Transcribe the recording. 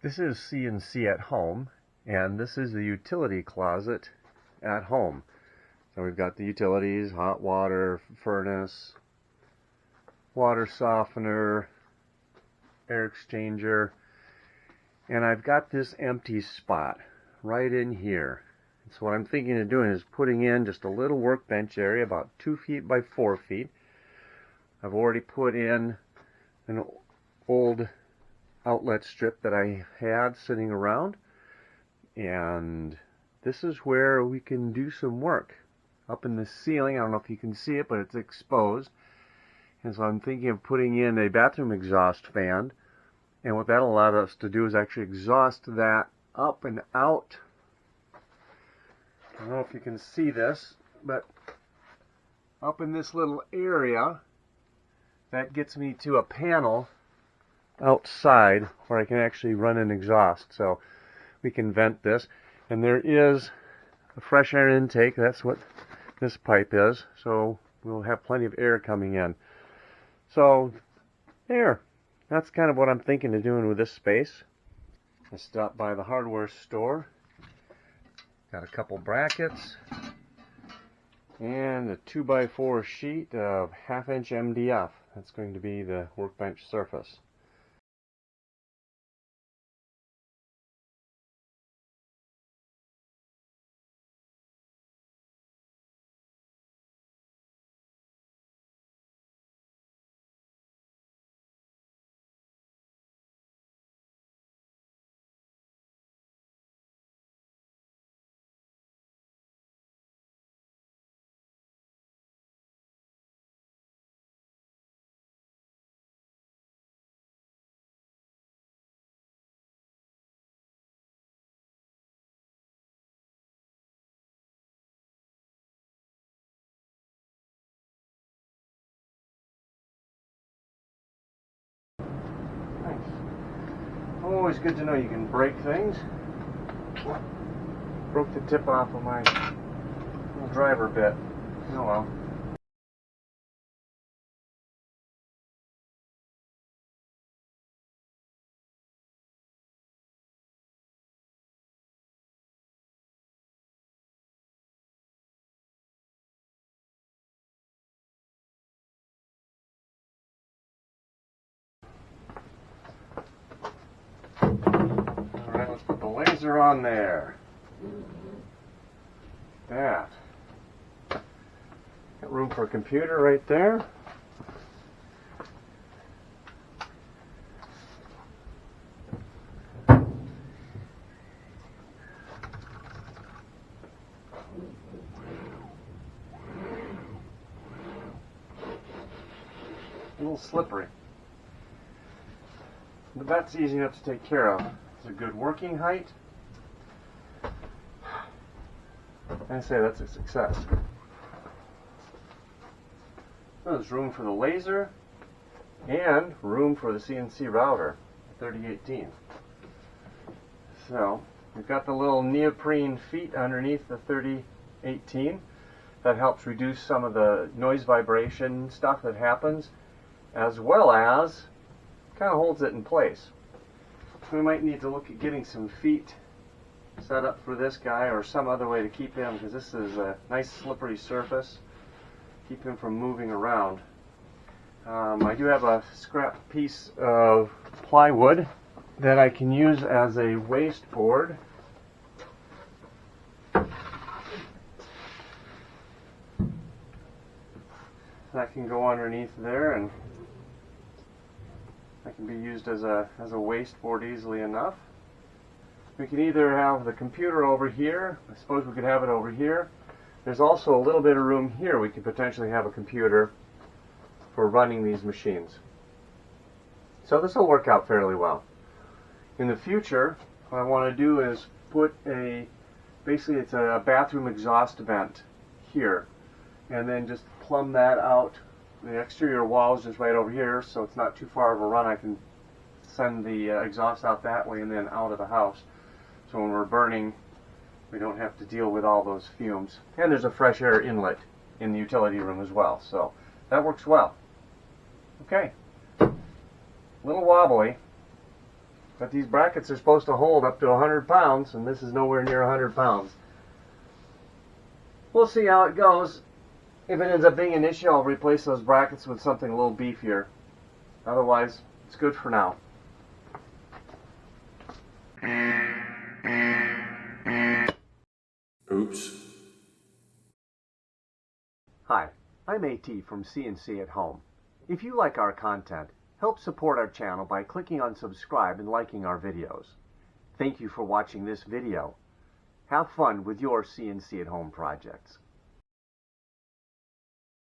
This is CNC at home, and this is the utility closet at home. So we've got the utilities, hot water, furnace, water softener, air exchanger, and I've got this empty spot right in here. So what I'm thinking of doing is putting in just a little workbench area about 2 feet by 4 feet. I've already put in an old outlet strip that I had sitting around, and this is where we can do some work. Up in the ceiling, I don't know if you can see it, but it's exposed, and so I'm thinking of putting in a bathroom exhaust fan, and what that allowed us to do is actually exhaust that up and out. I don't know if you can see this, but up in this little area, that gets me to a panel outside where I can actually run an exhaust. So we can vent this, and there is a fresh air intake. That's what this pipe is, so we'll have plenty of air coming in. So there, that's kind of what I'm thinking of doing with this space. I stopped by the hardware store, got a couple brackets and a 2x4 sheet of 1/2 inch MDF. That's going to be the workbench surface. Always good to know you can break things. Broke the tip off of my little driver bit. Oh well. Alright, let's put the laser on there. That. Got room for a computer right there. A little slippery. But that's easy enough to take care of. It's a good working height. I say that's a success. There's room for the laser and room for the CNC router, 3018. So we've got the little neoprene feet underneath the 3018. That helps reduce some of the noise vibration stuff that happens, as well as kind of holds it in place. We might need to look at getting some feet set up for this guy or some other way to keep him, because this is a nice slippery surface. Keep him from moving around. I do have a scrap piece of plywood that I can use as a waste board. That can go underneath there, and that can be used as a waste board easily enough. We can either have the computer over here. I suppose we could have it over here. There's also a little bit of room here. We could potentially have a computer for running these machines. So this will work out fairly well. In the future, what I want to do is put basically it's a bathroom exhaust vent here, and then just plumb that out. The exterior wall is just right over here, so it's not too far of a run. I can send the exhaust out that way and then out of the house. So when we're burning, we don't have to deal with all those fumes. And there's a fresh air inlet in the utility room as well, so that works well. Okay, a little wobbly, But these brackets are supposed to hold up to 100 pounds, and this is nowhere near 100 pounds. We'll see how it goes. If it ends up being an issue, I'll replace those brackets with something a little beefier. Otherwise, it's good for now. Oops. Hi, I'm AT from CNC at Home. If you like our content, help support our channel by clicking on subscribe and liking our videos. Thank you for watching this video. Have fun with your CNC at Home projects.